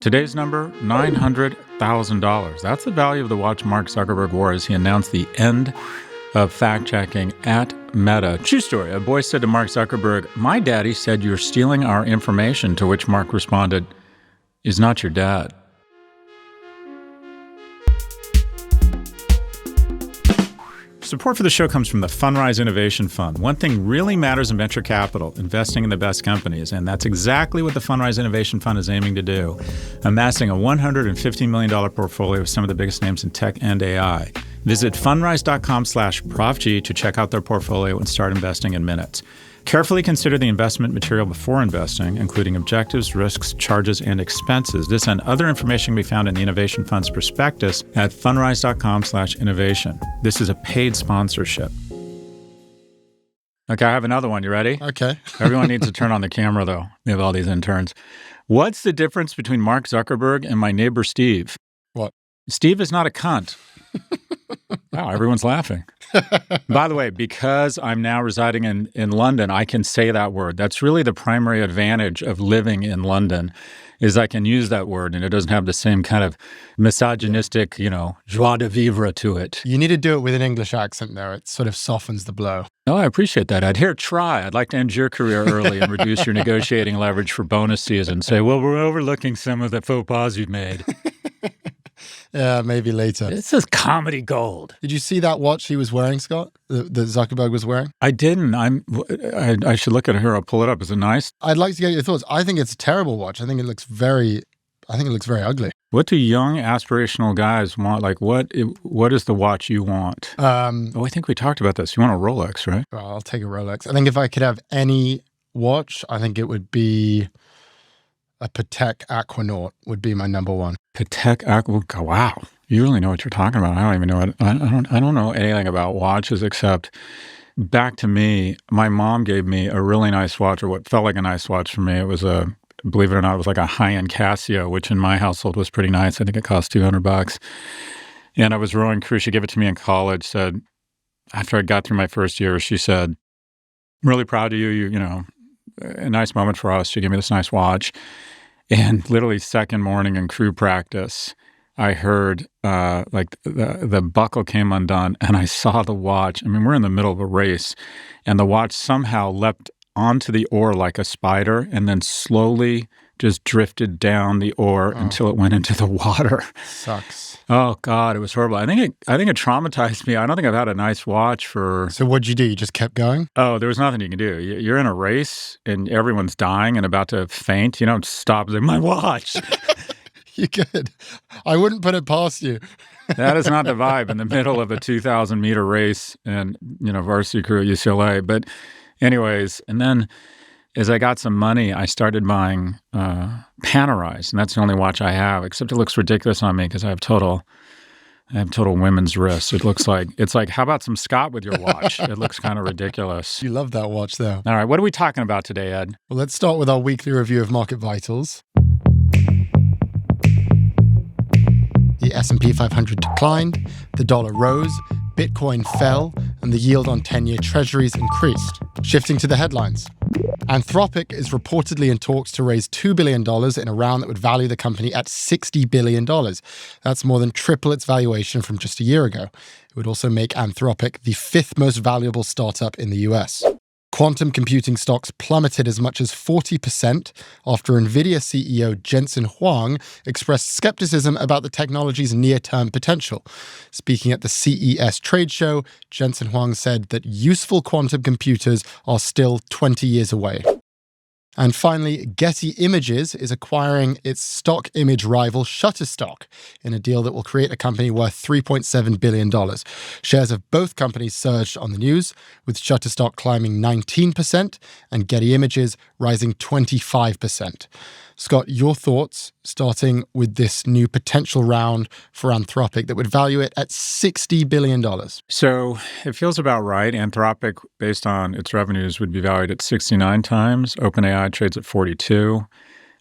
Today's number, $900,000. That's the value of the watch Mark Zuckerberg wore as he announced the end of fact-checking at Meta. True story. A boy said to Mark Zuckerberg, "My daddy said you're stealing our information," to which Mark responded, "He's not your dad." Support for the show comes from the Fundrise Innovation Fund. One thing really matters in venture capital, investing in the best companies, and that's exactly what the Fundrise Innovation Fund is aiming to do, amassing a $150 million portfolio of some of the biggest names in tech and AI. Visit fundrise.com/Prof G to check out their portfolio and start investing in minutes. Carefully consider the investment material before investing, including objectives, risks, charges, and expenses. This and other information can be found in the Innovation Fund's prospectus at fundrise.com/innovation. This is a paid sponsorship. Okay, I have another one. You ready? Okay. Everyone needs to turn on the camera, though. We have all these interns. What's the difference between Mark Zuckerberg and my neighbor Steve? What? Steve is not a cunt. Wow, everyone's laughing. By the way, because I'm now residing in London, I can say that word. That's really the primary advantage of living in London, is I can use that word and it doesn't have the same kind of misogynistic, joie de vivre to it. You need to do it with an English accent, though. It sort of softens the blow. Oh, I appreciate that, Ed. Here, try. I'd like to end your career early and reduce your negotiating leverage for bonus season. Say, well, we're overlooking some of the faux pas you've made. Yeah, maybe later. This is comedy gold. Did you see that watch he was wearing, Scott, that Zuckerberg was wearing? I didn't. I should look at it here. I'll pull it up. Is it nice? I'd like to get your thoughts. I think it's a terrible watch. I think it looks very ugly. What do young aspirational guys want? Like, what is the watch you want? I think we talked about this. You want a Rolex, right? Well, I'll take a Rolex. I think if I could have any watch, I think it would be a Patek Aquanaut would be my number one. Patek Aquanaut. Wow, you really know what you're talking about. I don't even know it. I don't know anything about watches except back to me. My mom gave me a really nice watch, or what felt like a nice watch for me. It was believe it or not, it was like a high-end Casio, which in my household was pretty nice. I think it cost $200. And I was rowing crew. She gave it to me in college. Said after I got through my first year, she said, "I'm really proud of you. You know, a nice moment for us." She gave me this nice watch. And literally second morning in crew practice, I heard like the buckle came undone and I saw the watch. I mean, we're in the middle of a race and the watch somehow leapt onto the oar like a spider and then slowly just drifted down the oar until it went into the water. Sucks. Oh, God, it was horrible. I think it traumatized me. I don't think I've had a nice watch for... So what'd you do? You just kept going? Oh, there was nothing you can do. You're in a race and everyone's dying and about to faint. You don't stop and say, "My watch." You could. I wouldn't put it past you. That is not the vibe in the middle of a 2,000-meter race and, varsity crew at UCLA. But anyways, and then as I got some money, I started buying Panama, and that's the only watch I have, except it looks ridiculous on me because I have total women's wrists. It's like, how about some Scott with your watch? It looks kind of ridiculous. You love that watch, though. All right, what are we talking about today, Ed? Well, let's start with our weekly review of Market Vitals. The S&P 500 declined, the dollar rose, Bitcoin fell, and the yield on 10-year treasuries increased. Shifting to the headlines. Anthropic is reportedly in talks to raise $2 billion in a round that would value the company at $60 billion. That's more than triple its valuation from just a year ago. It would also make Anthropic the fifth most valuable startup in the US. Quantum computing stocks plummeted as much as 40% after NVIDIA CEO Jensen Huang expressed skepticism about the technology's near-term potential. Speaking at the CES trade show, Jensen Huang said that useful quantum computers are still 20 years away. And finally, Getty Images is acquiring its stock image rival Shutterstock in a deal that will create a company worth $3.7 billion. Shares of both companies surged on the news, with Shutterstock climbing 19% and Getty Images rising 25%. Scott, your thoughts, starting with this new potential round for Anthropic that would value it at $60 billion. So it feels about right. Anthropic, based on its revenues, would be valued at 69 times. OpenAI trades at 42.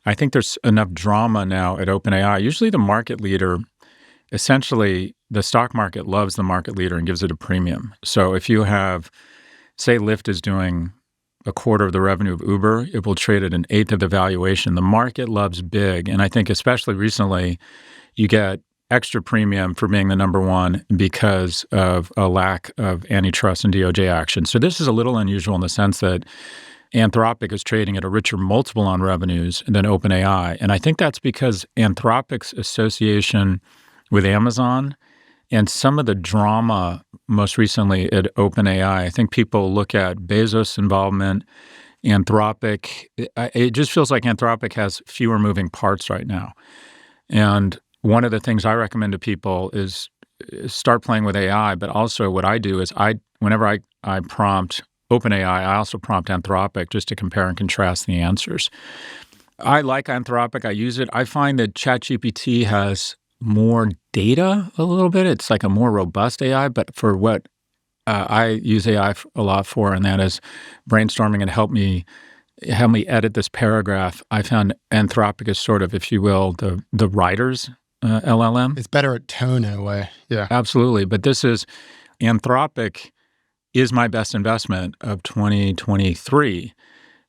I think there's enough drama now at OpenAI. Usually the market leader, essentially the stock market loves the market leader and gives it a premium. So if you have, say Lyft is doing a quarter of the revenue of Uber. It will trade at an eighth of the valuation. The market loves big. And I think especially recently, you get extra premium for being the number one because of a lack of antitrust and DOJ action. So this is a little unusual in the sense that Anthropic is trading at a richer multiple on revenues than OpenAI. And I think that's because Anthropic's association with Amazon and some of the drama most recently at OpenAI, I think people look at Bezos' involvement, Anthropic. It just feels like Anthropic has fewer moving parts right now. And one of the things I recommend to people is start playing with AI, but also what I do is whenever I prompt OpenAI, I also prompt Anthropic just to compare and contrast the answers. I like Anthropic. I use it. I find that ChatGPT has more data a little bit. It's like a more robust AI, but for what I use AI a lot for, and that is brainstorming and help me edit this paragraph. I found Anthropic is sort of, if you will, the writer's LLM. It's better at tone in a way. Yeah, absolutely. But this is Anthropic is my best investment of 2023.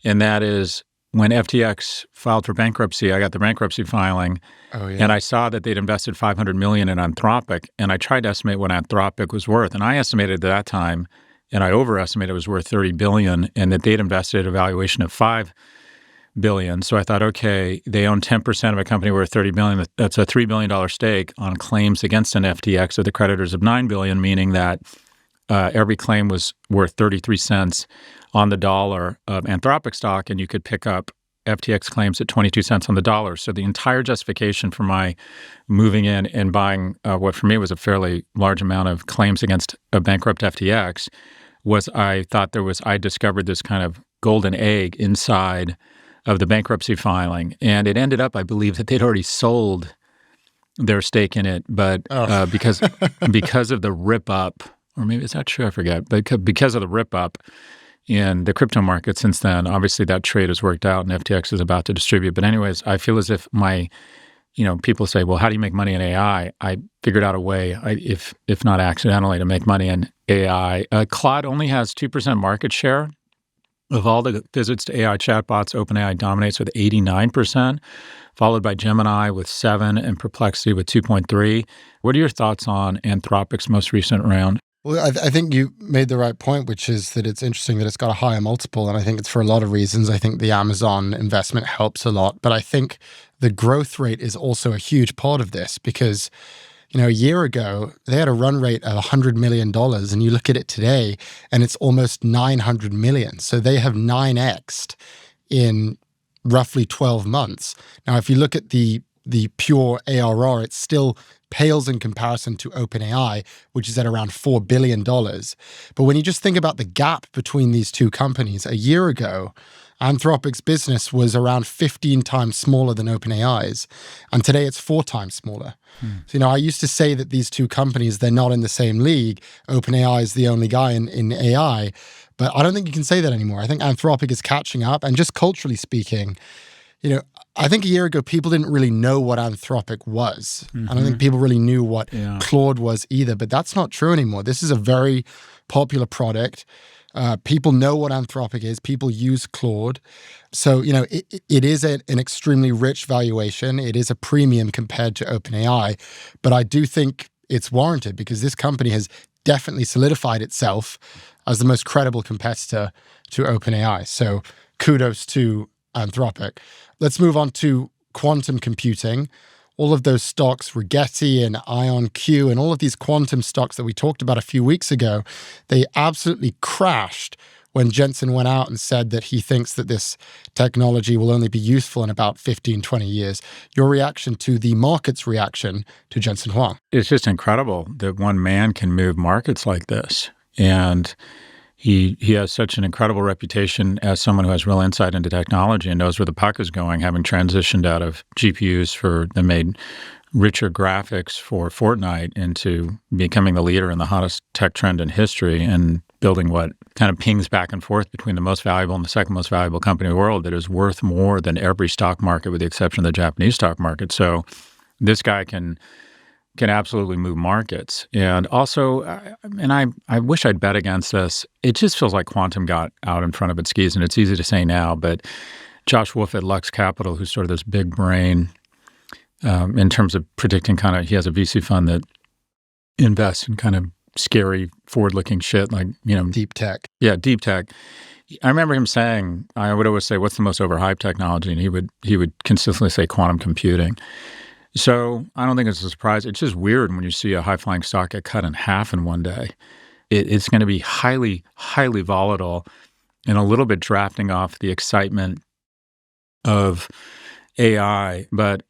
And that is when FTX filed for bankruptcy, I got the bankruptcy filing, and I saw that they'd invested $500 million in Anthropic, and I tried to estimate what Anthropic was worth. And I estimated at that time, and I overestimated it was worth $30 billion, and that they'd invested a valuation of $5 billion. So I thought, okay, they own 10% of a company worth $30 billion. That's a $3 billion stake on claims against an FTX of the creditors of $9 billion, meaning that every claim was worth 33 cents on the dollar of Anthropic stock, and you could pick up FTX claims at 22 cents on the dollar. So the entire justification for my moving in and buying what for me was a fairly large amount of claims against a bankrupt FTX was I discovered this kind of golden egg inside of the bankruptcy filing. And it ended up, I believe, that they'd already sold their stake in it, but because of the rip-up, or maybe it's not true, I forget, but because of the rip-up in the crypto market since then, obviously that trade has worked out and FTX is about to distribute. But anyways, I feel as if people say, well, how do you make money in AI? I figured out a way, if not accidentally, to make money in AI. Claude only has 2% market share. Of all the visits to AI chatbots, OpenAI dominates with 89%, followed by Gemini with 7% and Perplexity with 2.3%. What are your thoughts on Anthropic's most recent round? Well, I think you made the right point, which is that it's interesting that it's got a higher multiple, and I think it's for a lot of reasons. I think the Amazon investment helps a lot, but I think the growth rate is also a huge part of this because, a year ago, they had a run rate of $100 million, and you look at it today, and it's almost $900 million. So they have 9x'd in roughly 12 months. Now, if you look at the pure ARR, it still pales in comparison to OpenAI, which is at around $4 billion. But when you just think about the gap between these two companies, a year ago, Anthropic's business was around 15 times smaller than OpenAI's, and today it's 4 times smaller. So, I used to say that these two companies, they're not in the same league. OpenAI is the only guy in AI, but I don't think you can say that anymore. I think Anthropic is catching up, and just culturally speaking, I think a year ago, people didn't really know what Anthropic was. I don't think people really knew what Claude was either, but that's not true anymore. This is a very popular product. People know what Anthropic is. People use Claude. So, it is an extremely rich valuation. It is a premium compared to OpenAI. But I do think it's warranted because this company has definitely solidified itself as the most credible competitor to OpenAI. So kudos to Anthropic. Let's move on to quantum computing. All of those stocks, Rigetti and IonQ, and all of these quantum stocks that we talked about a few weeks ago, they absolutely crashed when Jensen went out and said that he thinks that this technology will only be useful in about 15, 20 years. Your reaction to the market's reaction to Jensen Huang? It's just incredible that one man can move markets like this. And he has such an incredible reputation as someone who has real insight into technology and knows where the puck is going, having transitioned out of GPUs that made richer graphics for Fortnite into becoming the leader in the hottest tech trend in history and building what kind of pings back and forth between the most valuable and the second most valuable company in the world that is worth more than every stock market with the exception of the Japanese stock market. So this guy can can absolutely move markets. And also, and I wish I'd bet against this. It just feels like quantum got out in front of its skis, and it's easy to say now, but Josh Wolf at Lux Capital, who's sort of this big brain in terms of predicting he has a VC fund that invests in kind of scary, forward-looking shit like, deep tech. Yeah, deep tech. I remember him saying, I would always say, what's the most overhyped technology? And he would consistently say quantum computing. So I don't think it's a surprise. It's just weird when you see a high-flying stock get cut in half in one day. It's going to be highly, highly volatile and a little bit drafting off the excitement of AI. But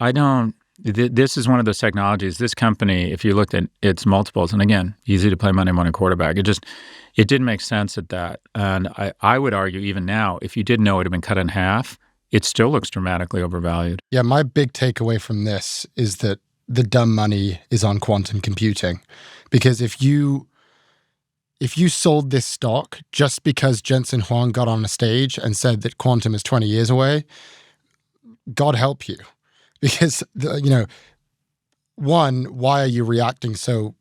this is one of those technologies, this company, if you looked at its multiples, and again, easy to play Monday morning quarterback, it didn't make sense at that. And I would argue even now, if you didn't know it had been cut in half, it still looks dramatically overvalued. Yeah, my big takeaway from this is that the dumb money is on quantum computing. Because if you sold this stock just because Jensen Huang got on a stage and said that quantum is 20 years away, God help you. Because, one, why are you reacting so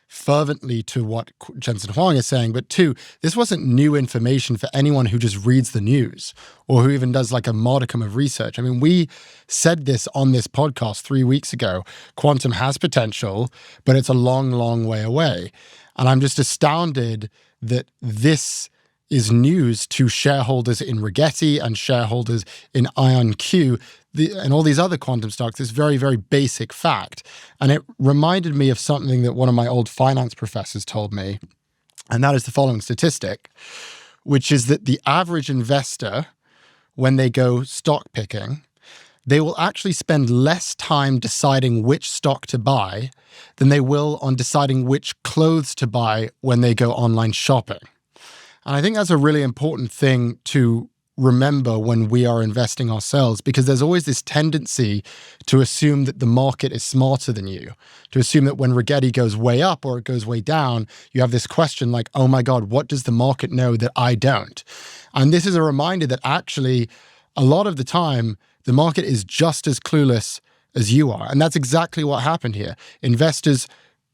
fervently to what Jensen Huang is saying? But two, this wasn't new information for anyone who just reads the news or who even does like a modicum of research. I mean, we said this on this podcast 3 weeks ago. Quantum has potential, but it's a long, long way away. And I'm just astounded that this is news to shareholders in Rigetti and shareholders in IonQ and all these other quantum stocks, this very, very basic fact. And it reminded me of something that one of my old finance professors told me, and that is the following statistic, which is that the average investor, when they go stock picking, they will actually spend less time deciding which stock to buy than they will on deciding which clothes to buy when they go online shopping. And I think that's a really important thing to remember when we are investing ourselves, because there's always this tendency to assume that the market is smarter than you, to assume that when Rigetti goes way up or it goes way down, you have this question like, oh my God, what does the market know that I don't? And this is a reminder that actually a lot of the time, the market is just as clueless as you are. And that's exactly what happened here. Investors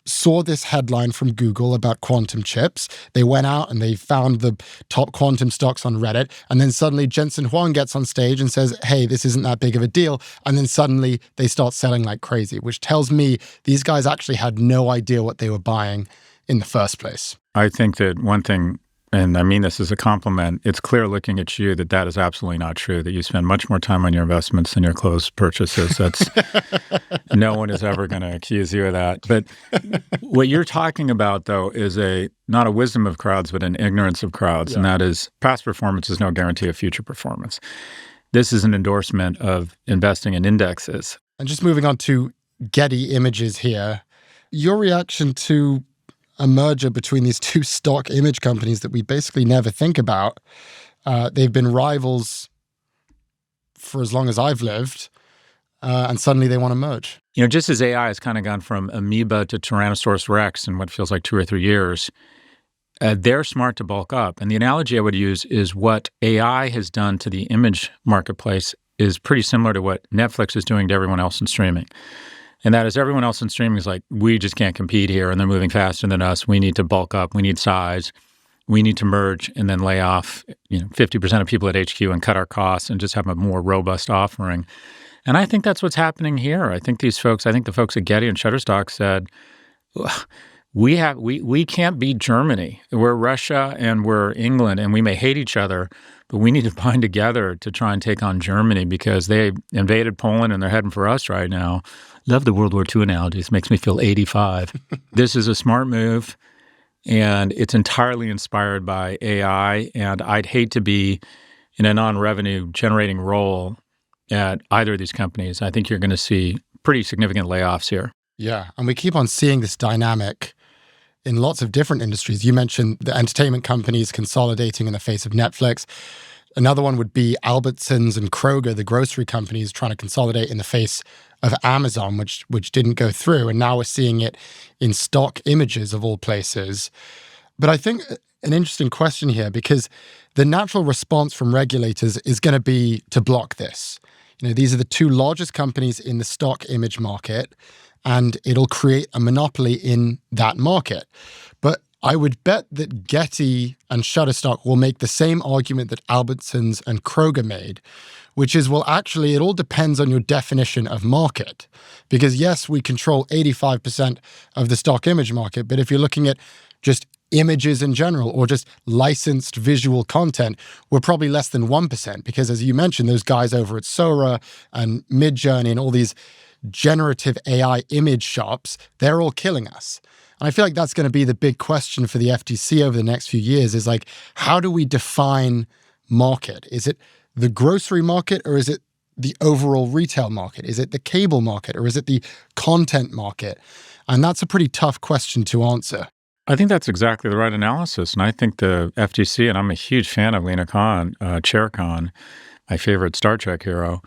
saw this headline from Google about quantum chips. They went out and they found the top quantum stocks on Reddit. And then suddenly Jensen Huang gets on stage and says, hey, this isn't that big of a deal. And then suddenly they start selling like crazy, which tells me these guys actually had no idea what they were buying in the first place. I think that one thing, and I mean this as a compliment, it's clear looking at you that is absolutely not true, that you spend much more time on your investments than your clothes purchases. That's no one is ever going to accuse you of that. But what you're talking about, though, is not a wisdom of crowds, but an ignorance of crowds. Yeah. And that is past performance is no guarantee of future performance. This is an endorsement of investing in indexes. And just moving on to Getty Images here, your reaction to a merger between these two stock image companies that we basically never think about. They've been rivals for as long as I've lived, and suddenly they want to merge. Just as AI has kind of gone from amoeba to Tyrannosaurus Rex in what feels like 2 or 3 years, they're smart to bulk up. And the analogy I would use is what AI has done to the image marketplace is pretty similar to what Netflix is doing to everyone else in streaming. And that is everyone else in streaming is like, we just can't compete here, and they're moving faster than us. We need to bulk up. We need size. We need to merge and then lay off 50% of people at HQ and cut our costs and just have a more robust offering. And I think that's what's happening here. I think the folks at Getty and Shutterstock said, we can't beat Germany. We're Russia and we're England, and we may hate each other, but we need to bind together to try and take on Germany because they invaded Poland and they're heading for us right now. Love the World War II analogies. Makes me feel 85. This is a smart move, and it's entirely inspired by AI, and I'd hate to be in a non-revenue generating role at either of these companies. I think you're going to see pretty significant layoffs here. Yeah, and we keep on seeing this dynamic in lots of different industries. You mentioned the entertainment companies consolidating in the face of Netflix. Another one would be Albertsons and Kroger, the grocery companies, trying to consolidate in the face of Amazon, which didn't go through. And now we're seeing it in stock images of all places. But I think an interesting question here, because the natural response from regulators is going to be to block this. These are the two largest companies in the stock image market, and it'll create a monopoly in that market. But I would bet that Getty and Shutterstock will make the same argument that Albertsons and Kroger made, which is, well, actually, it all depends on your definition of market. Because yes, we control 85% of the stock image market, but if you're looking at just images in general or just licensed visual content, we're probably less than 1%. Because as you mentioned, those guys over at Sora and Midjourney and all these generative AI image shops, they're all killing us. And I feel like that's going to be the big question for the FTC over the next few years is like, how do we define market? Is it the grocery market or is it the overall retail market? Is it the cable market or is it the content market? And that's a pretty tough question to answer. I think that's exactly the right analysis. And I think the FTC, and I'm a huge fan of Lena Khan, Chair Khan, my favorite Star Trek hero,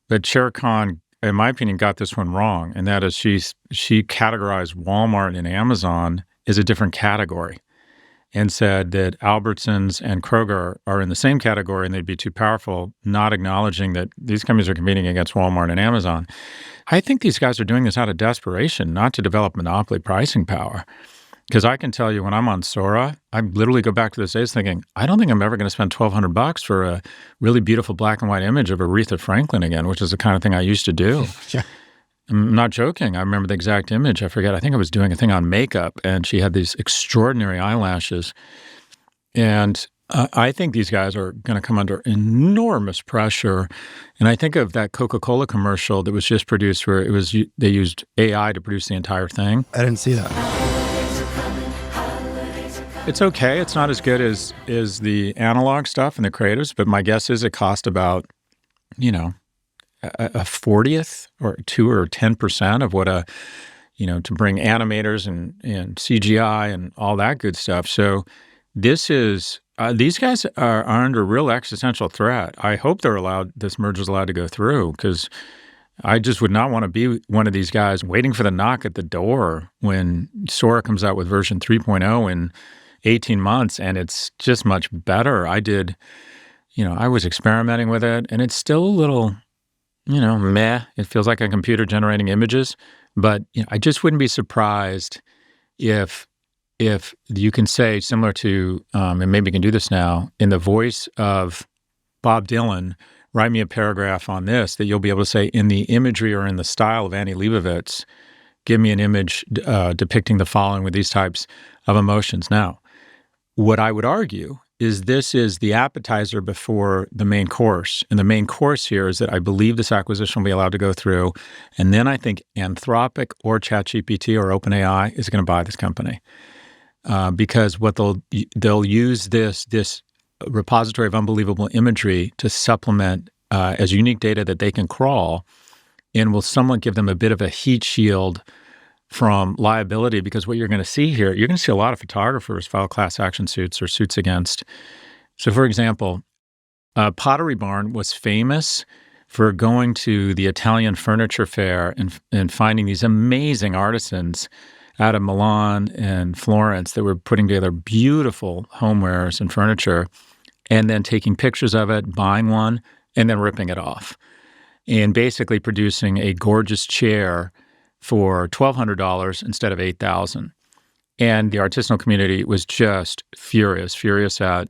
but Chair Khan, in my opinion, got this one wrong. And that is she categorized Walmart and Amazon as a different category and said that Albertsons and Kroger are in the same category and they'd be too powerful, not acknowledging that these companies are competing against Walmart and Amazon. I think these guys are doing this out of desperation, not to develop monopoly pricing power. Because I can tell you when I'm on Sora, I literally go back to those days thinking, I don't think I'm ever going to spend $1,200 for a really beautiful black and white image of Aretha Franklin again, which is the kind of thing I used to do. Yeah. I'm not joking. I remember the exact image. I forget. I think I was doing a thing on makeup, and she had these extraordinary eyelashes. And I think these guys are going to come under enormous pressure. And I think of that Coca-Cola commercial that was just produced where they used AI to produce the entire thing. I didn't see that. It's okay. It's not as good as the analog stuff and the creatives, but my guess is it cost about, a 40th or 2 or 10% of what to bring animators and CGI and all that good stuff. So this is, these guys are under real existential threat. I hope this merger is allowed to go through because I just would not want to be one of these guys waiting for the knock at the door when Sora comes out with version 3.0 in 18 months and it's just much better. I was experimenting with it and it's still a little, meh. It feels like a computer generating images, but I just wouldn't be surprised if you can say similar to, and maybe you can do this now, in the voice of Bob Dylan, write me a paragraph on this, that you'll be able to say in the imagery or in the style of Annie Leibovitz, give me an image depicting the following with these types of emotions. Now, what I would argue is this is the appetizer before the main course. And the main course here is that I believe this acquisition will be allowed to go through. And then I think Anthropic or ChatGPT or OpenAI is going to buy this company. Because what they'll use this repository of unbelievable imagery to supplement as unique data that they can crawl, and will somewhat give them a bit of a heat shield from liability, because what you're going to see here, you're going to see a lot of photographers file class action suits or suits against. So, for example, Pottery Barn was famous for going to the Italian furniture fair and finding these amazing artisans out of Milan and Florence that were putting together beautiful homewares and furniture, and then taking pictures of it, buying one, and then ripping it off, and basically producing a gorgeous chair for $1,200 instead of $8,000. And the artisanal community was just furious at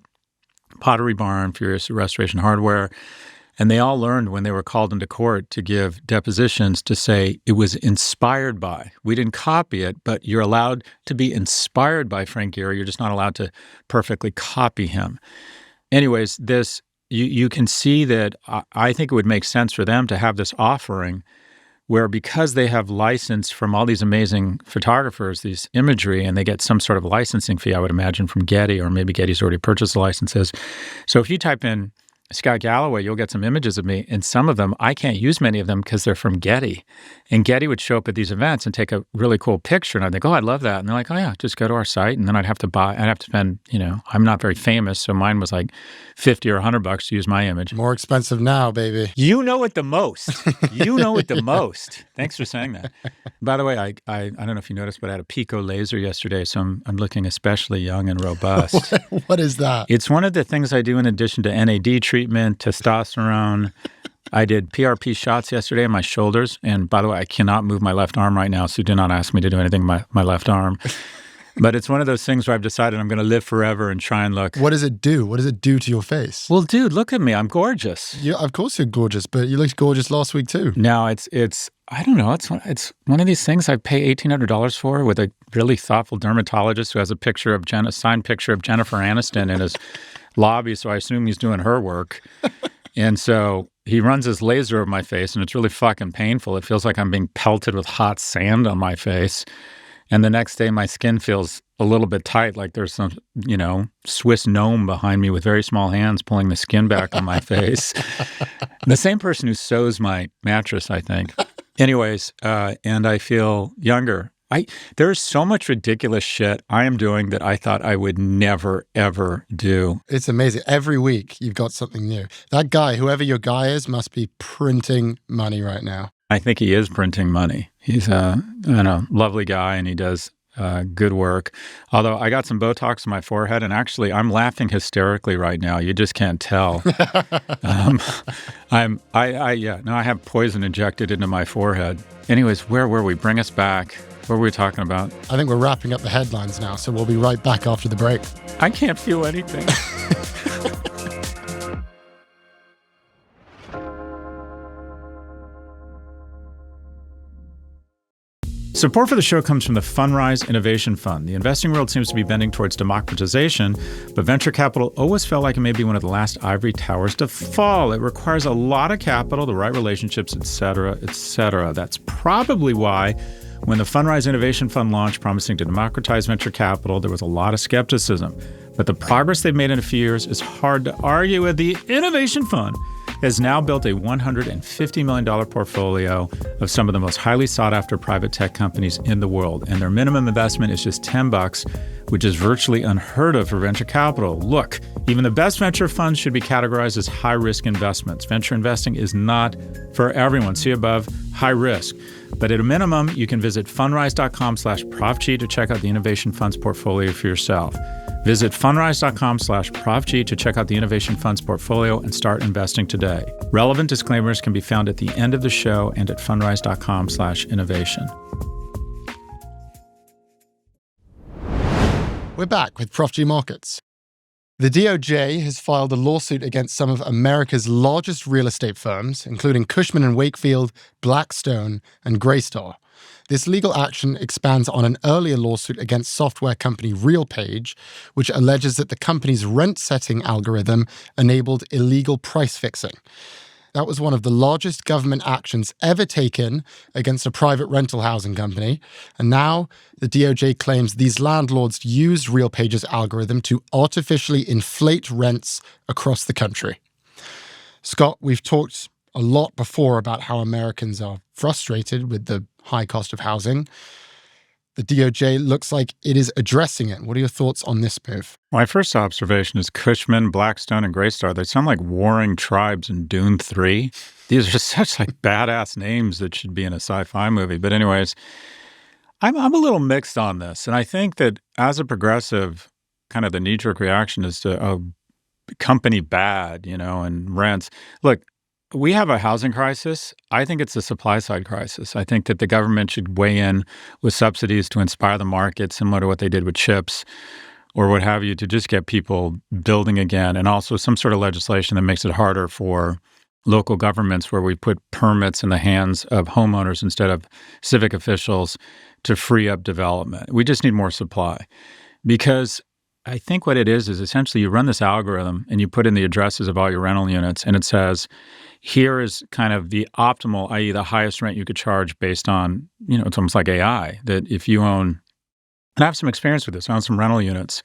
Pottery Barn, furious at Restoration Hardware. And they all learned when they were called into court to give depositions to say it was inspired by. We didn't copy it, but you're allowed to be inspired by Frank Gehry. You're just not allowed to perfectly copy him. Anyways, you can see that I think it would make sense for them to have this offering where, because they have license from all these amazing photographers, these imagery, and they get some sort of licensing fee, I would imagine, from Getty, or maybe Getty's already purchased the licenses. So if you type in Scott Galloway, you'll get some images of me, and some of them, I can't use many of them because they're from Getty. And Getty would show up at these events and take a really cool picture, and I'd think, oh, I'd love that. And they're like, oh yeah, just go to our site. And then I'd have to spend, I'm not very famous, so mine was like $50 or $100 to use my image. More expensive now, baby. You know it the most. You know it the most. Thanks for saying that. By the way, I don't know if you noticed, but I had a Pico laser yesterday, so I'm looking especially young and robust. What is that? It's one of the things I do in addition to NAD treatment, testosterone, I did PRP shots yesterday in my shoulders. And by the way, I cannot move my left arm right now, so do not ask me to do anything with my left arm. But it's one of those things where I've decided I'm going to live forever and try and look. What does it do? What does it do to your face? Well, dude, look at me. I'm gorgeous. Yeah, of course you're gorgeous, but you looked gorgeous last week too. No, it's I don't know. It's one of these things I pay $1,800 for with a really thoughtful dermatologist who has a signed picture of Jennifer Aniston in his lobby, so I assume he's doing her work. And so he runs his laser over my face, and it's really fucking painful. It feels like I'm being pelted with hot sand on my face. And the next day, my skin feels a little bit tight, like there's some, Swiss gnome behind me with very small hands pulling the skin back on my face. The same person who sews my mattress, I think. Anyways, and I feel younger. There's so much ridiculous shit I am doing that I thought I would never, ever do. It's amazing. Every week, you've got something new. That guy, whoever your guy is, must be printing money right now. I think he is printing money. He's a lovely guy, and he does good work. Although I got some Botox in my forehead, and actually I'm laughing hysterically right now. You just can't tell. I have poison injected into my forehead. Anyways, where were we? Bring us back. What were we talking about? I think we're wrapping up the headlines now, so we'll be right back after the break. I can't feel anything. Support for the show comes from the Fundrise Innovation Fund. The investing world seems to be bending towards democratization, but venture capital always felt like it may be one of the last ivory towers to fall. It requires a lot of capital, the right relationships, et cetera, et cetera. That's probably why when the Fundrise Innovation Fund launched promising to democratize venture capital, there was a lot of skepticism. But the progress they've made in a few years is hard to argue with. The Innovation Fund has now built a $150 million portfolio of some of the most highly sought-after private tech companies in the world. And their minimum investment is just $10, which is virtually unheard of for venture capital. Look, even the best venture funds should be categorized as high-risk investments. Venture investing is not for everyone. See above, high risk. But at a minimum, you can visit fundrise.com/Prof G to check out the Innovation Fund's portfolio for yourself. Visit fundrise.com/Prof G to check out the Innovation Fund's portfolio and start investing today. Relevant disclaimers can be found at the end of the show and at fundrise.com/innovation. We're back with Prof G Markets. The DOJ has filed a lawsuit against some of America's largest real estate firms, including Cushman & Wakefield, Blackstone, and Greystar. This legal action expands on an earlier lawsuit against software company RealPage, which alleges that the company's rent-setting algorithm enabled illegal price fixing. That was one of the largest government actions ever taken against a private rental housing company. And now the DOJ claims these landlords used RealPage's algorithm to artificially inflate rents across the country. Scott, we've talked a lot before about how Americans are frustrated with the high cost of housing. The DOJ looks like it is addressing it. What are your thoughts on this move? My first observation is Cushman, Blackstone, and Greystar. They sound like warring tribes in Dune 3. These are such like badass names that should be in a sci-fi movie. But anyways, I'm a little mixed on this. And I think that as a progressive, kind of the knee-jerk reaction is to, company bad, and rents. Look, we have a housing crisis. I think it's a supply side crisis. I think that the government should weigh in with subsidies to inspire the market, similar to what they did with chips or what have you, to just get people building again. And also some sort of legislation that makes it harder for local governments, where we put permits in the hands of homeowners instead of civic officials to free up development. We just need more supply, because I think what it is essentially you run this algorithm and you put in the addresses of all your rental units, and it says, here is kind of the optimal, i.e. the highest rent you could charge based on, it's almost like AI, that if you own, and I have some experience with this, I own some rental units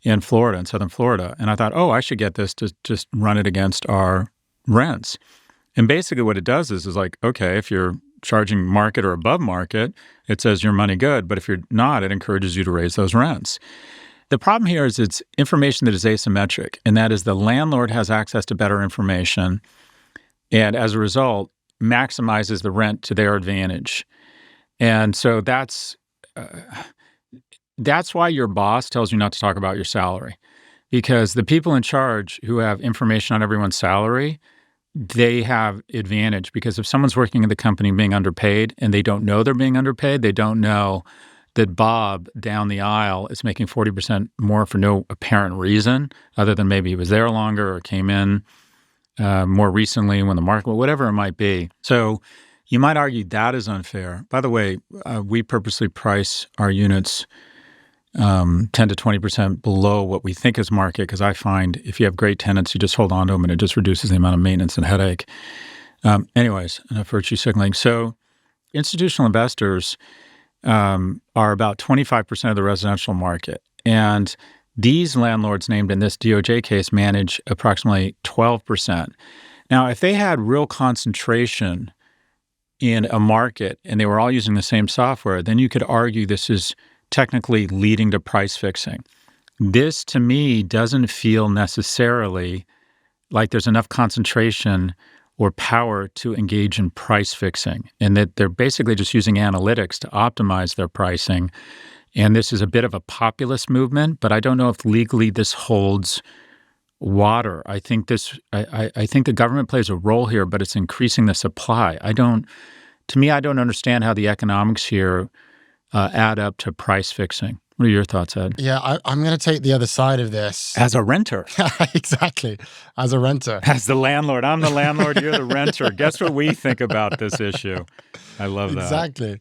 in Florida, in Southern Florida, and I thought, I should get this to just run it against our rents. And basically what it does is like, okay, if you're charging market or above market, it says your money good, but if you're not, it encourages you to raise those rents. The problem here is it's information that is asymmetric, and that is the landlord has access to better information, and as a result, maximizes the rent to their advantage. And so that's why your boss tells you not to talk about your salary, because the people in charge who have information on everyone's salary they have advantage because if someone's working in the company being underpaid and they don't know they're being underpaid, they don't know that Bob down the aisle is making 40% more for no apparent reason other than maybe he was there longer or came in more recently when the market, whatever it might be. So you might argue that is unfair. By the way, we purposely price our units 10 to 20% below what we think is market because I find if you have great tenants, you just hold on to them and it just reduces the amount of maintenance and headache. Anyways, enough virtue signaling. So institutional investors are about 25% of the residential market. And these landlords named in this DOJ case manage approximately 12%. Now, if they had real concentration in a market and they were all using the same software, then you could argue this is technically leading to price fixing. This, to me, doesn't feel necessarily like there's enough concentration or power to engage in price fixing, and that they're basically just using analytics to optimize their pricing. And this is a bit of a populist movement, but I don't know if legally this holds water. I think the government plays a role here, but it's increasing the supply. I don't understand how the economics here add up to price fixing. What are your thoughts, Ed? Yeah, I'm going to take the other side of this. As a renter. Exactly. As a renter. As the landlord. I'm the landlord, you're the renter. Guess what we think about this issue? I love that. Exactly.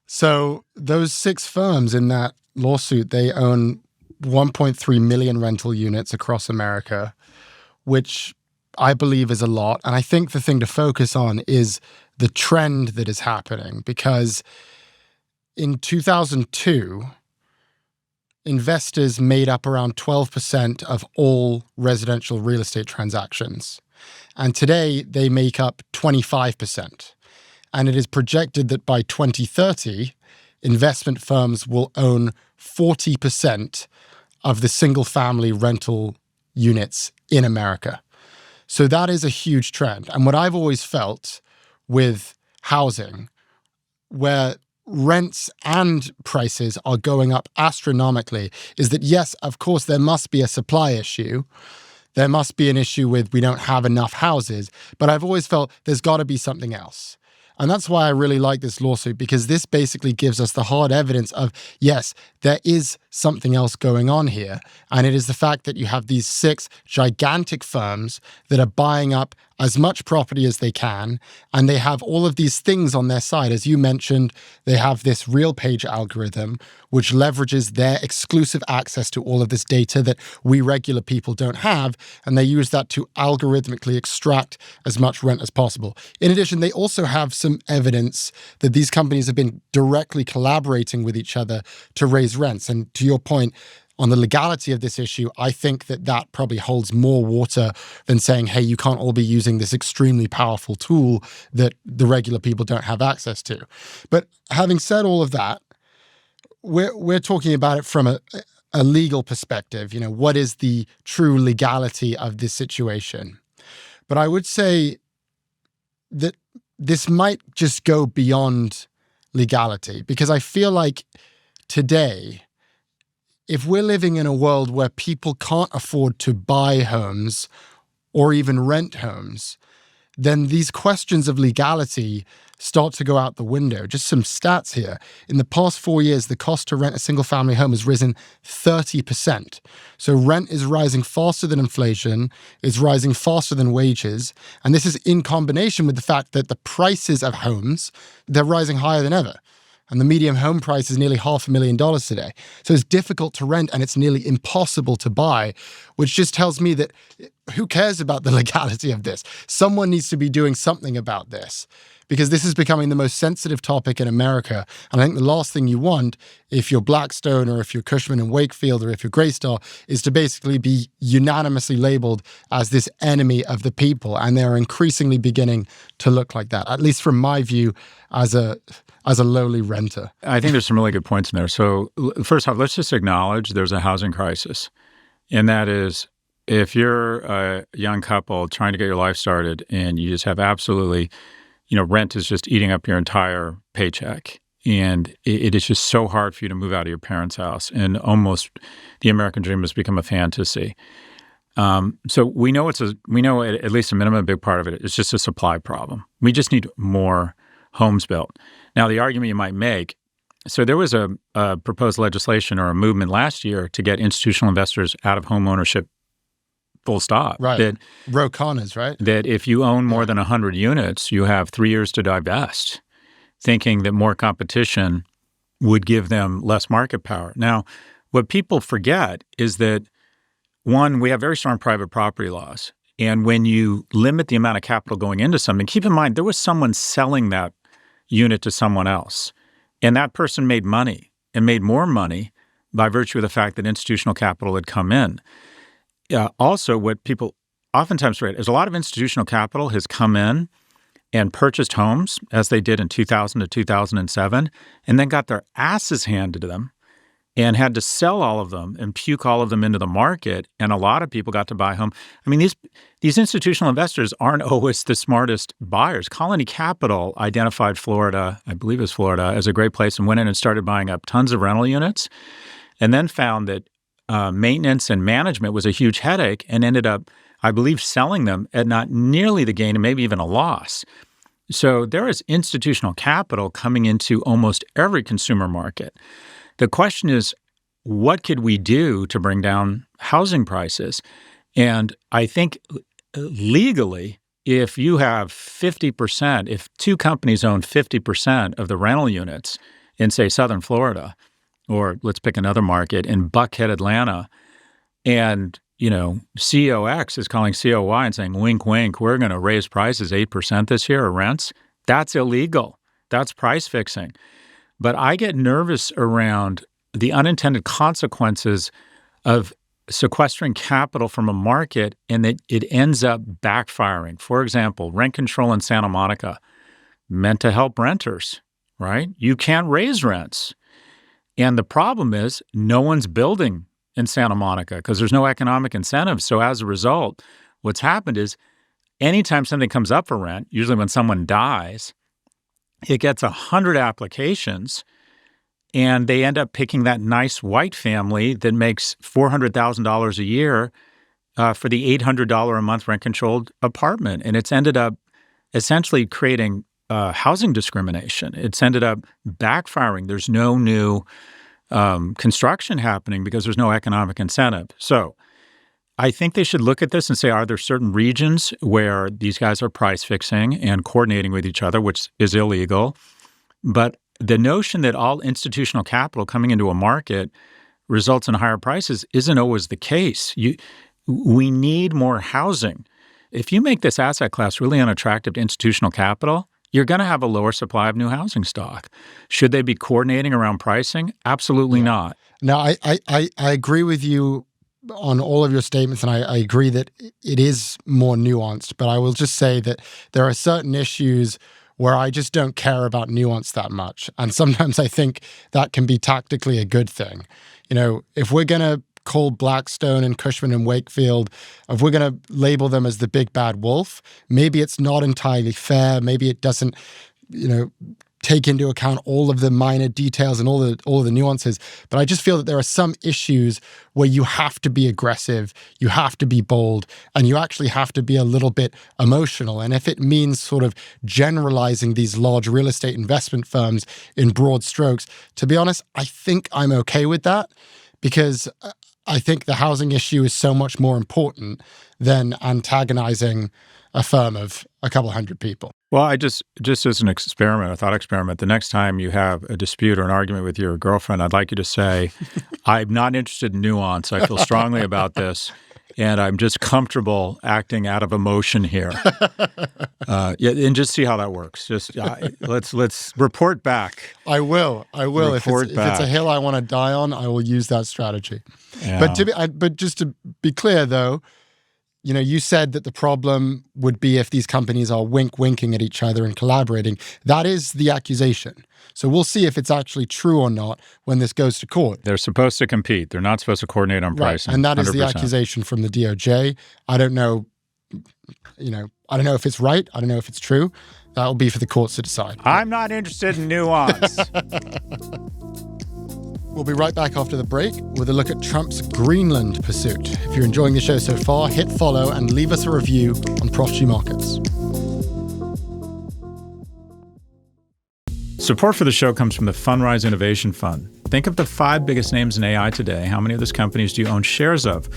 So those 6 firms in that lawsuit, they own 1.3 million rental units across America, which I believe is a lot. And I think the thing to focus on is the trend that is happening, because in 2002, investors made up around 12% of all residential real estate transactions. And today, they make up 25%. And it is projected that by 2030, investment firms will own 40% of the single-family rental units in America. So that is a huge trend. And what I've always felt with housing, where rents and prices are going up astronomically, is that, yes, of course, there must be a supply issue. There must be an issue with we don't have enough houses. But I've always felt there's got to be something else. And that's why I really like this lawsuit, because this basically gives us the hard evidence of, yes, there is something else going on here. And it is the fact that you have these 6 gigantic firms that are buying up as much property as they can. And they have all of these things on their side. As you mentioned, they have this real page algorithm, which leverages their exclusive access to all of this data that we regular people don't have. And they use that to algorithmically extract as much rent as possible. In addition, they also have some evidence that these companies have been directly collaborating with each other to raise rents. And to your point, on the legality of this issue, I think that that probably holds more water than saying, hey, you can't all be using this extremely powerful tool that the regular people don't have access to. But having said all of that, we're talking about it from a legal perspective. You know, what is the true legality of this situation? But I would say that this might just go beyond legality, because I feel like today, if we're living in a world where people can't afford to buy homes or even rent homes, then these questions of legality start to go out the window. Just some stats here. In the past 4 years, the cost to rent a single-family home has risen 30%. So rent is rising faster than inflation, is rising faster than wages. And this is in combination with the fact that the prices of homes, they're rising higher than ever. And the median home price is nearly $500,000 today. So it's difficult to rent and it's nearly impossible to buy, which just tells me that who cares about the legality of this? Someone needs to be doing something about this, because this is becoming the most sensitive topic in America. And I think the last thing you want, if you're Blackstone or if you're Cushman and Wakefield or if you're Greystar, is to basically be unanimously labeled as this enemy of the people. And they're increasingly beginning to look like that, at least from my view as a lowly renter. I think there's some really good points in there. So first off, let's just acknowledge there's a housing crisis. And that is, if you're a young couple trying to get your life started and you just have absolutely, rent is just eating up your entire paycheck. And it is just so hard for you to move out of your parents' house. And almost the American dream has become a fantasy. So we know we know at least a minimum, a big part of it is just a supply problem. We just need more homes built. Now, the argument you might make, so there was a proposed legislation or a movement last year to get institutional investors out of home ownership, full stop. Right. Row corners, right? That if you own more than 100 units, you have 3 years to divest, thinking that more competition would give them less market power. Now, what people forget is that, one, we have very strong private property laws. And when you limit the amount of capital going into something, keep in mind, there was someone selling that unit to someone else. And that person made money and made more money by virtue of the fact that institutional capital had come in. Also, what people oftentimes forget is a lot of institutional capital has come in and purchased homes, as they did in 2000 to 2007, and then got their asses handed to them and had to sell all of them and puke all of them into the market, and a lot of people got to buy home. I mean, these institutional investors aren't always the smartest buyers. Colony Capital identified Florida, I believe it was Florida, as a great place and went in and started buying up tons of rental units, and then found that maintenance and management was a huge headache and ended up, I believe, selling them at not nearly the gain and maybe even a loss. So there is institutional capital coming into almost every consumer market. The question is, what could we do to bring down housing prices? And I think legally, if you have 50%, if two companies own 50% of the rental units in, say, Southern Florida, or let's pick another market in Buckhead, Atlanta, and CEO X is calling CEO Y and saying, wink, wink, we're going to raise prices 8% this year, or rents, that's illegal. That's price fixing. But I get nervous around the unintended consequences of sequestering capital from a market and that it ends up backfiring. For example, rent control in Santa Monica meant to help renters, right? You can't raise rents. And the problem is no one's building in Santa Monica because there's no economic incentive. So as a result, what's happened is anytime something comes up for rent, usually when someone dies, it gets 100 applications, and they end up picking that nice white family that makes $400,000 a year for the $800 a month rent-controlled apartment. And it's ended up essentially creating housing discrimination. It's ended up backfiring. There's no new construction happening because there's no economic incentive. So I think they should look at this and say, are there certain regions where these guys are price fixing and coordinating with each other, which is illegal? But the notion that all institutional capital coming into a market results in higher prices isn't always the case. We need more housing. If you make this asset class really unattractive to institutional capital, you're going to have a lower supply of new housing stock. Should they be coordinating around pricing? Absolutely not. No, I agree with you on all of your statements, and I agree that it is more nuanced, but I will just say that there are certain issues where I just don't care about nuance that much. And sometimes I think that can be tactically a good thing. If we're going to call Blackstone and Cushman and Wakefield, if we're going to label them as the big bad wolf, maybe it's not entirely fair. Maybe it doesn't, take into account all of the minor details and all the nuances. But I just feel that there are some issues where you have to be aggressive, you have to be bold, and you actually have to be a little bit emotional. And if it means sort of generalizing these large real estate investment firms in broad strokes, to be honest, I think I'm okay with that, because I think the housing issue is so much more important than antagonizing a firm of a couple hundred people. Well, I just as an experiment, a thought experiment, the next time you have a dispute or an argument with your girlfriend, I'd like you to say, I'm not interested in nuance. I feel strongly about this, and I'm just comfortable acting out of emotion here. And just see how that works. Just let's report back. I will. If it's a hill I want to die on, I will use that strategy. Yeah. But just to be clear, though, you said that the problem would be if these companies are winking at each other and collaborating. That is the accusation. So we'll see if it's actually true or not when this goes to court. They're supposed to compete. They're not supposed to coordinate on pricing. And that is 100%. The accusation from the DOJ. I don't know, I don't know if it's right. I don't know if it's true. That will be for the courts to decide. I'm not interested in nuance. We'll be right back after the break with a look at Trump's Greenland pursuit. If you're enjoying the show so far, hit follow and leave us a review on Prof G Markets. Support for the show comes from the Fundrise Innovation Fund. Think of the 5 biggest names in AI today. How many of those companies do you own shares of?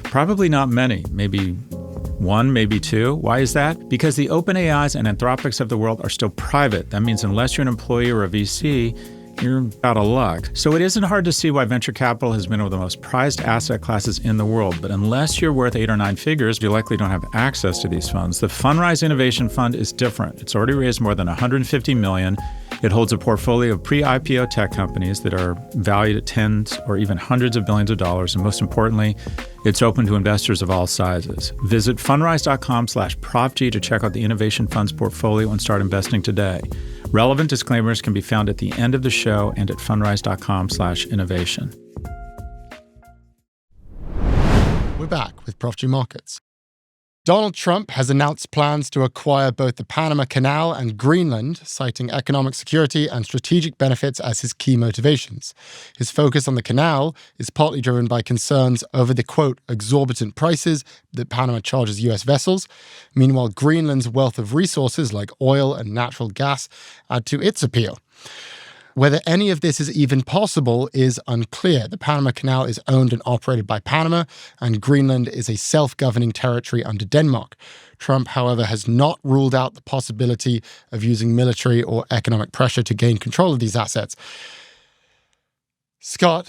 Probably not many, maybe 1, maybe 2. Why is that? Because the OpenAIs and Anthropics of the world are still private. That means unless you're an employee or a VC, you're out of luck. So it isn't hard to see why venture capital has been one of the most prized asset classes in the world. But unless you're worth 8 or 9 figures, you likely don't have access to these funds. The Fundrise Innovation Fund is different. It's already raised more than $150 million. It holds a portfolio of pre-IPO tech companies that are valued at tens or even hundreds of billions of dollars. And most importantly, it's open to investors of all sizes. Visit fundrise.com/ProfG to check out the Innovation Fund's portfolio and start investing today. Relevant disclaimers can be found at the end of the show and at fundrise.com/innovation. We're back with Prof G Markets. Donald Trump has announced plans to acquire both the Panama Canal and Greenland, citing economic security and strategic benefits as his key motivations. His focus on the canal is partly driven by concerns over the, quote, exorbitant prices that Panama charges U.S. vessels. Meanwhile, Greenland's wealth of resources like oil and natural gas add to its appeal. Whether any of this is even possible is unclear. The Panama Canal is owned and operated by Panama, and Greenland is a self-governing territory under Denmark. Trump, however, has not ruled out the possibility of using military or economic pressure to gain control of these assets. Scott,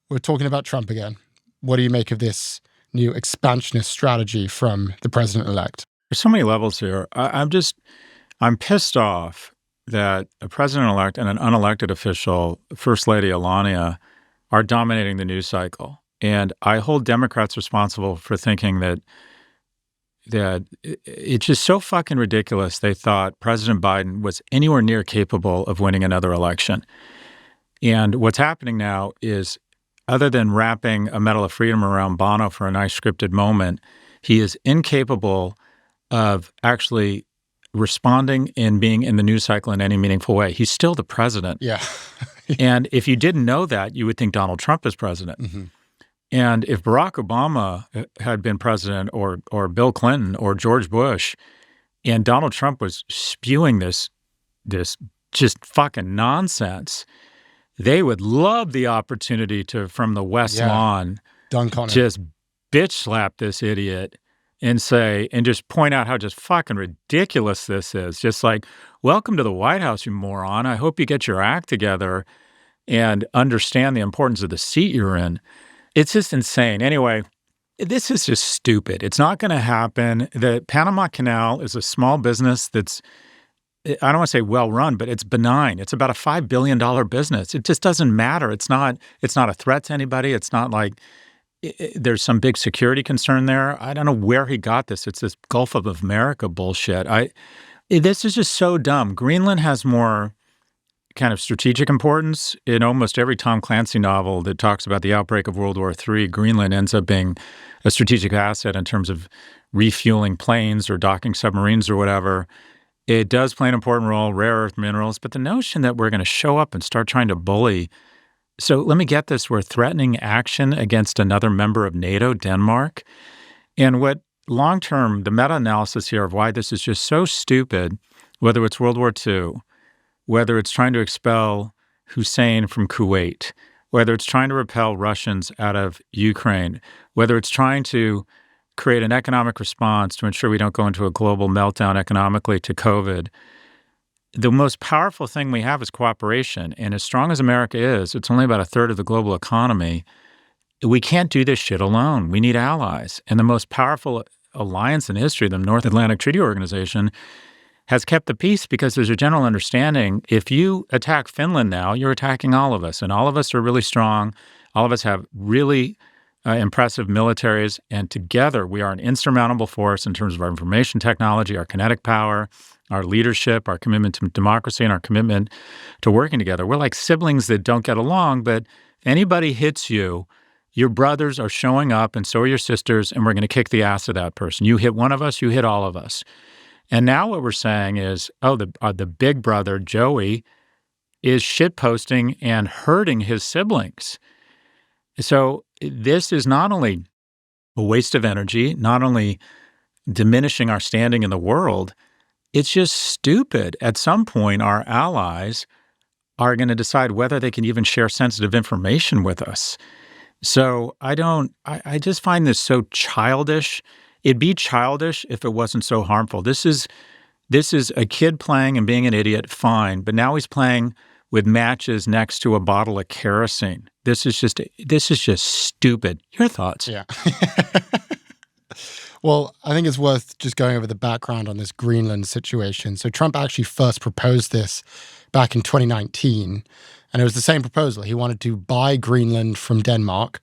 we're talking about Trump again. What do you make of this new expansionist strategy from the president-elect? There's so many levels here. I'm pissed off that a president-elect and an unelected official, First Lady Melania, are dominating the news cycle. And I hold Democrats responsible for thinking that it's just so fucking ridiculous they thought President Biden was anywhere near capable of winning another election. And what's happening now is, other than wrapping a Medal of Freedom around Bono for a nice scripted moment, he is incapable of actually responding and being in the news cycle in any meaningful way. He's still the president. Yeah. And if you didn't know that, you would think Donald Trump is president. Mm-hmm. And if Barack Obama had been president, or Bill Clinton or George Bush, and Donald Trump was spewing this just fucking nonsense, they would love the opportunity to, from the West Lawn, dunk on just bitch slap this idiot and just point out how just fucking ridiculous this is. Just like, welcome to the White House, you moron. I hope you get your act together and understand the importance of the seat you're in. It's just insane. Anyway, this is just stupid. It's not going to happen. The Panama Canal is a small business that's, I don't want to say well-run, but it's benign. It's about a $5 billion business. It just doesn't matter. It's not a threat to anybody. It's not like there's some big security concern there. I don't know where he got this. It's this Gulf of America bullshit. This is just so dumb. Greenland has more kind of strategic importance. In almost every Tom Clancy novel that talks about the outbreak of World War III, Greenland ends up being a strategic asset in terms of refueling planes or docking submarines or whatever. It does play an important role, rare earth minerals, but the notion that we're going to show up and start trying to bully. So let me get this. We're threatening action against another member of NATO, Denmark. And what long-term, the meta-analysis here of why this is just so stupid, whether it's World War II, whether it's trying to expel Hussein from Kuwait, whether it's trying to repel Russians out of Ukraine, whether it's trying to create an economic response to ensure we don't go into a global meltdown economically to COVID, the most powerful thing we have is cooperation. And as strong as America is, it's only about a third of the global economy. We can't do this shit alone. We need allies. And the most powerful alliance in history, the North Atlantic Treaty Organization, has kept the peace because there's a general understanding, if you attack Finland now, you're attacking all of us. And all of us are really strong. All of us have really impressive militaries. And together, we are an insurmountable force in terms of our information technology, our kinetic power, our leadership, our commitment to democracy, and our commitment to working together. We're like siblings that don't get along, but anybody hits you, your brothers are showing up, and so are your sisters, and we're going to kick the ass of that person. You hit one of us, you hit all of us. And now what we're saying is, the big brother, Joey, is shitposting and hurting his siblings. So this is not only a waste of energy, not only diminishing our standing in the world, it's just stupid. At some point, our allies are going to decide whether they can even share sensitive information with us. So I just find this so childish. It'd be childish if it wasn't so harmful. This is a kid playing and being an idiot, fine. But now he's playing with matches next to a bottle of kerosene. This is just stupid. Your thoughts? Yeah. Well, I think it's worth just going over the background on this Greenland situation. So Trump actually first proposed this back in 2019, and it was the same proposal. He wanted to buy Greenland from Denmark,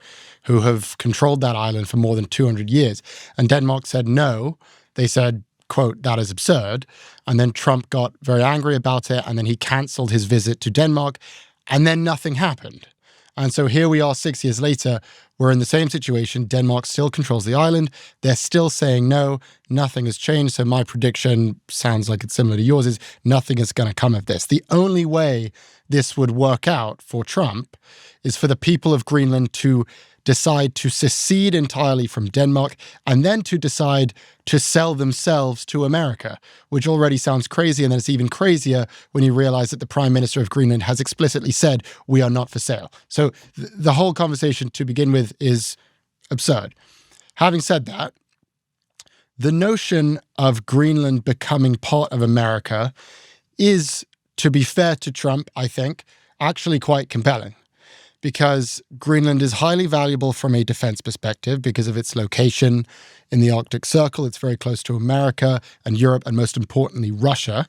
who have controlled that island for more than 200 years. And Denmark said no. They said, quote, "that is absurd." And then Trump got very angry about it, and then he canceled his visit to Denmark, and then nothing happened. And so here we are 6 years later, we're in the same situation. Denmark still controls the island. They're still saying no, nothing has changed. So my prediction sounds like it's similar to yours, is nothing is going to come of this. The only way this would work out for Trump is for the people of Greenland to decide to secede entirely from Denmark and then to decide to sell themselves to America, which already sounds crazy. And then it's even crazier when you realize that the Prime Minister of Greenland has explicitly said, we are not for sale. So the whole conversation to begin with is absurd. Having said that, the notion of Greenland becoming part of America is, to be fair to Trump, I think, actually quite compelling, because Greenland is highly valuable from a defense perspective because of its location in the Arctic Circle. It's very close to America and Europe, and most importantly, Russia.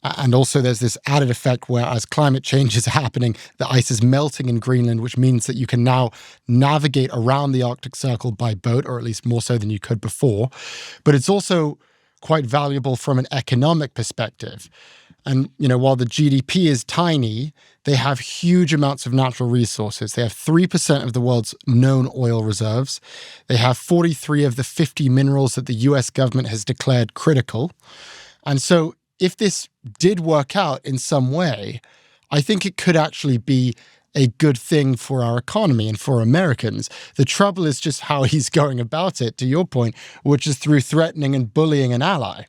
And also there's this added effect where, as climate change is happening, the ice is melting in Greenland, which means that you can now navigate around the Arctic Circle by boat, or at least more so than you could before. But it's also quite valuable from an economic perspective. And, while the GDP is tiny, they have huge amounts of natural resources. They have 3% of the world's known oil reserves. They have 43 of the 50 minerals that the US government has declared critical. And so if this did work out in some way, I think it could actually be a good thing for our economy and for Americans. The trouble is just how he's going about it, to your point, which is through threatening and bullying an ally.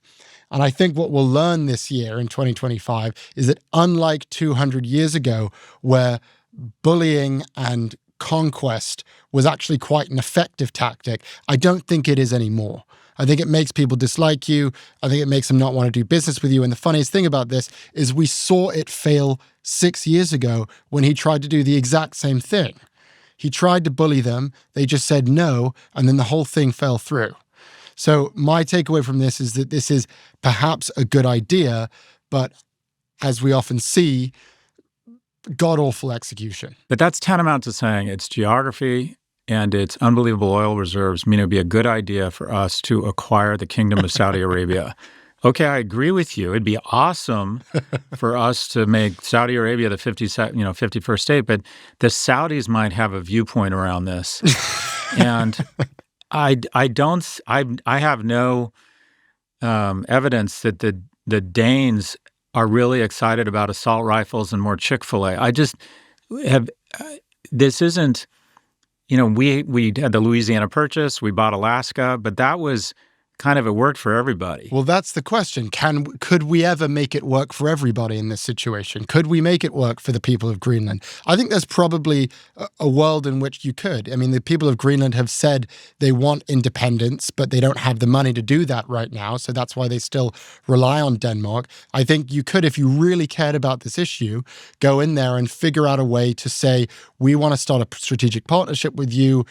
And I think what we'll learn this year in 2025 is that, unlike 200 years ago, where bullying and conquest was actually quite an effective tactic, I don't think it is anymore. I think it makes people dislike you. I think it makes them not want to do business with you. And the funniest thing about this is we saw it fail 6 years ago when he tried to do the exact same thing. He tried to bully them. They just said no, and then the whole thing fell through. So my takeaway from this is that this is perhaps a good idea, but as we often see, god-awful execution. But that's tantamount to saying its geography and its unbelievable oil reserves mean it would be a good idea for us to acquire the Kingdom of Saudi Arabia. Okay, I agree with you. It'd be awesome for us to make Saudi Arabia the 51st state, but the Saudis might have a viewpoint around this. And I have no evidence that the Danes are really excited about assault rifles and more Chick-fil-A. I just have this isn't, we had the Louisiana Purchase, we bought Alaska, but that was kind of, it worked for everybody. Well, that's the question. Could we ever make it work for everybody in this situation? Could we make it work for the people of Greenland? I think there's probably a world in which you could. I mean, the people of Greenland have said they want independence, but they don't have the money to do that right now. So that's why they still rely on Denmark. I think you could, if you really cared about this issue, go in there and figure out a way to say, we want to start a strategic partnership with you.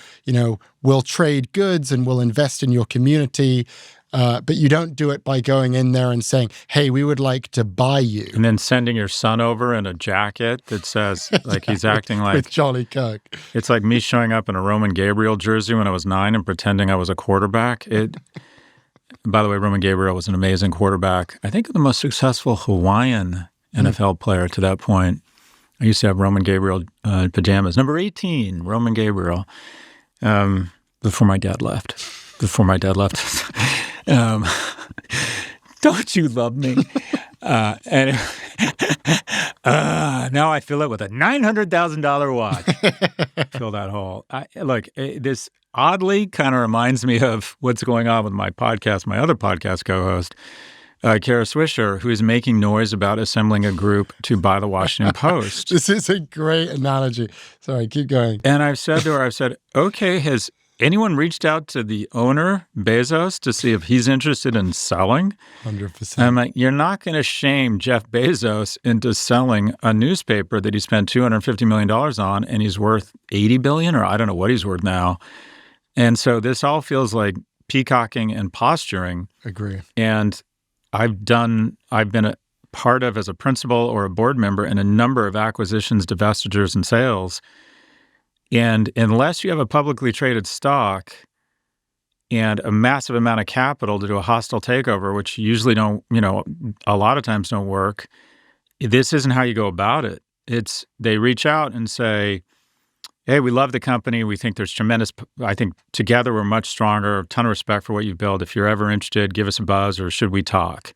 We'll trade goods and we'll invest in your community. But you don't do it by going in there and saying, hey, we would like to buy you. And then sending your son over in a jacket that says, like, he's acting like... With Charlie Kirk. It's like me showing up in a Roman Gabriel jersey when I was 9 and pretending I was a quarterback. By the way, Roman Gabriel was an amazing quarterback. I think the most successful Hawaiian NFL player to that point. I used to have Roman Gabriel pajamas. Number 18, Roman Gabriel. Before my dad left. Don't you love me? And now I fill it with a $900,000 watch. Fill that hole. This oddly kind of reminds me of what's going on with my podcast, my other podcast co-host, Kara Swisher, who is making noise about assembling a group to buy the Washington Post. This is a great analogy. Sorry, keep going. And I've said to her, okay, has anyone reached out to the owner, Bezos, to see if he's interested in selling? 100%. I'm like, you're not going to shame Jeff Bezos into selling a newspaper that he spent $250 million on, and he's worth $80 billion, or I don't know what he's worth now. And so this all feels like peacocking and posturing. Agree. And I've been a part of, as a principal or a board member, in a number of acquisitions, divestitures, and sales. And unless you have a publicly traded stock and a massive amount of capital to do a hostile takeover, which usually don't, a lot of times don't work, this isn't how you go about it. They reach out and say, hey, we love the company. We think there's I think together we're much stronger, a ton of respect for what you've built. If you're ever interested, give us a buzz, or should we talk?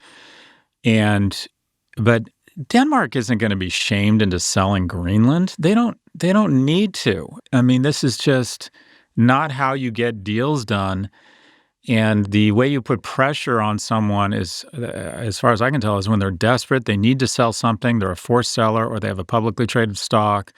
But Denmark isn't going to be shamed into selling Greenland. They don't need to. I mean, this is just not how you get deals done. And the way you put pressure on someone is, as far as I can tell, is when they're desperate, they need to sell something, they're a forced seller, or they have a publicly traded stock,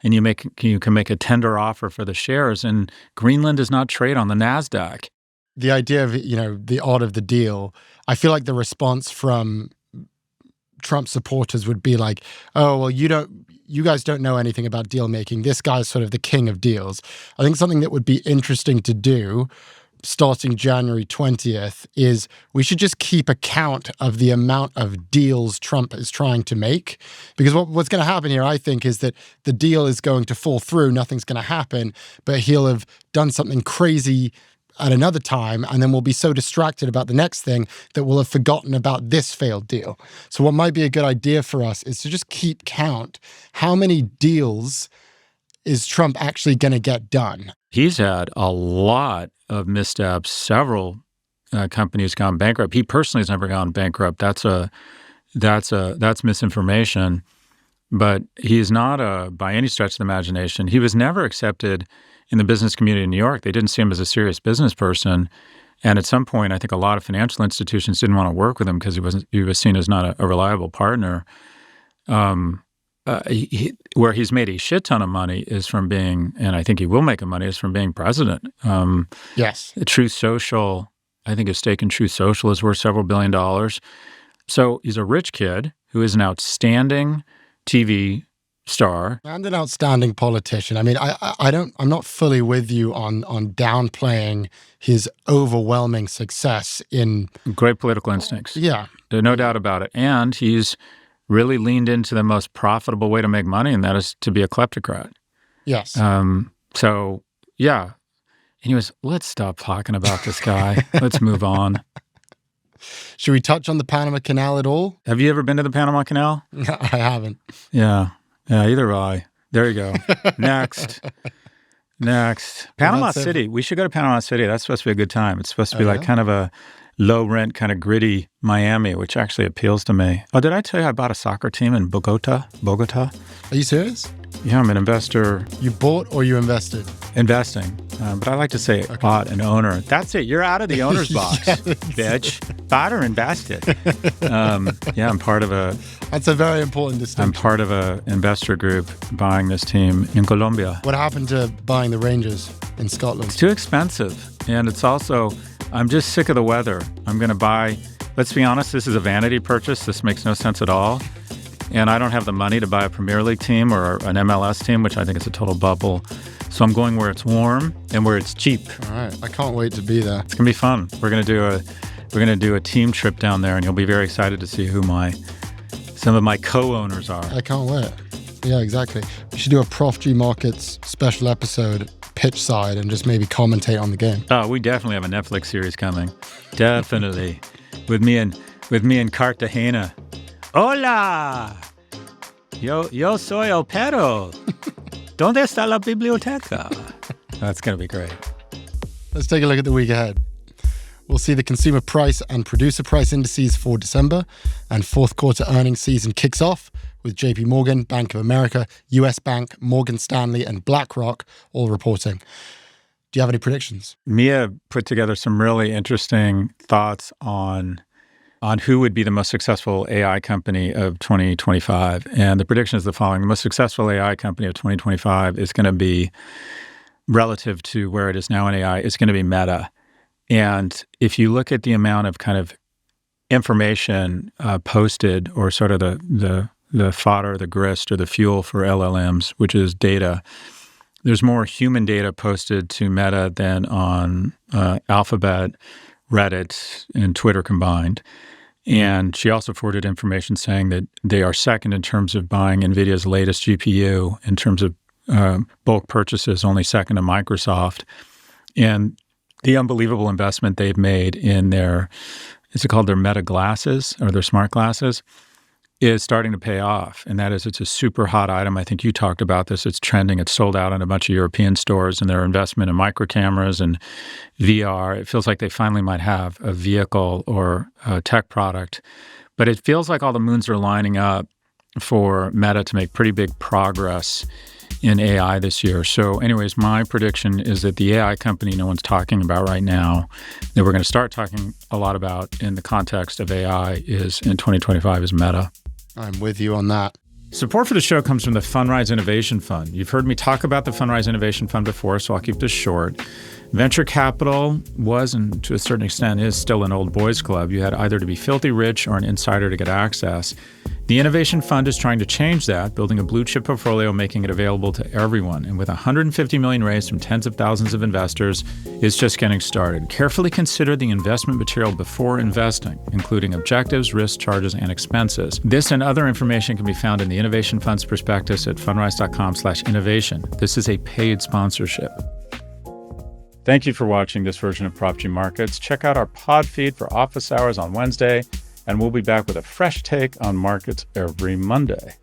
and you can make a tender offer for the shares. And Greenland does not trade on the NASDAQ. The idea of, the odd of the deal, I feel like the response from Trump supporters would be like, oh, well, you guys don't know anything about deal making. This guy's sort of the king of deals. I think something that would be interesting to do starting January 20th is we should just keep account of the amount of deals Trump is trying to make. Because what's going to happen here, I think, is that the deal is going to fall through. Nothing's going to happen, but he'll have done something crazy at another time, and then we'll be so distracted about the next thing that we'll have forgotten about this failed deal. So what might be a good idea for us is to just keep count. How many deals is Trump actually going to get done? He's had a lot of missteps. Several companies gone bankrupt. He personally has never gone bankrupt. That's misinformation. But he's not by any stretch of the imagination. He was never accepted in the business community in New York. They didn't see him as a serious business person. And at some point, I think a lot of financial institutions didn't want to work with him because he was seen as not a reliable partner. Where he's made a shit ton of money is from being, and I think he will make money, is from being president. Yes. Truth Social, I think his stake in Truth Social is worth several $1 billion. So he's a rich kid who is an outstanding TV star and an outstanding politician. I mean, I'm not fully with you on downplaying his overwhelming success in great political instincts. Yeah, there's no doubt about it. And he's really leaned into the most profitable way to make money, and that is to be a kleptocrat. Yes. So yeah. Anyways, let's stop talking about this guy. Let's move on. Should we touch on the Panama Canal at all? Have you ever been to the Panama Canal? I haven't. Yeah, either have I. There you go. Next. Panama City. We should go to Panama City. That's supposed to be a good time. It's supposed to be like kind of a low-rent, kind of gritty Miami, which actually appeals to me. Oh, did I tell you I bought a soccer team in Bogota? Are you serious? Yeah, I'm an investor. You bought or you invested? Investing. But I like to say bought an owner. That's it. You're out of the owner's box, bitch. Bought or invested. Yeah, I'm part of a... That's a very important distinction. I'm part of an investor group buying this team in Colombia. What happened to buying the Rangers in Scotland? It's too expensive. And it's also... I'm just sick of the weather. I'm going to buy... Let's be honest, this is a vanity purchase. This makes no sense at all. And I don't have the money to buy a Premier League team or an MLS team, which I think is a total bubble. So I'm going where it's warm and where it's cheap. All right. I can't wait to be there. It's going to be fun. We're going to do a team trip down there, and you'll be very excited to see who some of my co-owners are. I can't wait. Yeah, exactly. We should do a Prof G Markets special episode, pitch side, and just maybe commentate on the game. Oh, we definitely have a Netflix series coming. Definitely. With me in Cartagena. Hola! Yo soy el perro. ¿Dónde está la biblioteca? That's going to be great. Let's take a look at the week ahead. We'll We'll see the consumer price and producer price indices for December, and fourth quarter earnings season kicks off with JP Morgan, Bank of America, US Bank, Morgan Stanley, and BlackRock all reporting. Do you have any predictions? Mia put together some really interesting thoughts on who would be the most successful AI company of 2025. And the prediction is the following. The most successful AI company of 2025 is going to be, relative to where it is now in AI, it's going to be Meta. And if you look at the amount of kind of information posted, or sort of the fodder, the grist, or the fuel for LLMs, which is data, there's more human data posted to Meta than on Alphabet, Reddit, and Twitter combined. And she also forwarded information saying that they are second in terms of buying NVIDIA's latest GPU, in terms of bulk purchases, only second to Microsoft. And the unbelievable investment they've made in their, is it called their Meta glasses, or their smart glasses, is starting to pay off. And that is, it's a super hot item. I think you talked about this. It's trending. It's sold out in a bunch of European stores, and their investment in micro cameras and VR, it feels like they finally might have a vehicle or a tech product. But it feels like all the moons are lining up for Meta to make pretty big progress in AI this year. So anyways, my prediction is that the AI company no one's talking about right now, that we're going to start talking a lot about in the context of AI, is in 2025 is Meta. I'm with you on that. Support for the show comes from the Fundrise Innovation Fund. You've heard me talk about the Fundrise Innovation Fund before, so I'll keep this short. Venture capital was, and to a certain extent is, still an old boys club. You had either to be filthy rich or an insider to get access. The Innovation Fund is trying to change that, building a blue chip portfolio, making it available to everyone. And with $150 million raised from tens of thousands of investors, it's just getting started. Carefully consider the investment material before investing, including objectives, risks, charges, and expenses. This and other information can be found in the Innovation Fund's prospectus at fundrise.com/innovation. This is a paid sponsorship. Thank you for watching this version of Prof G Markets. Check out our pod feed for office hours on Wednesday, and we'll be back with a fresh take on markets every Monday.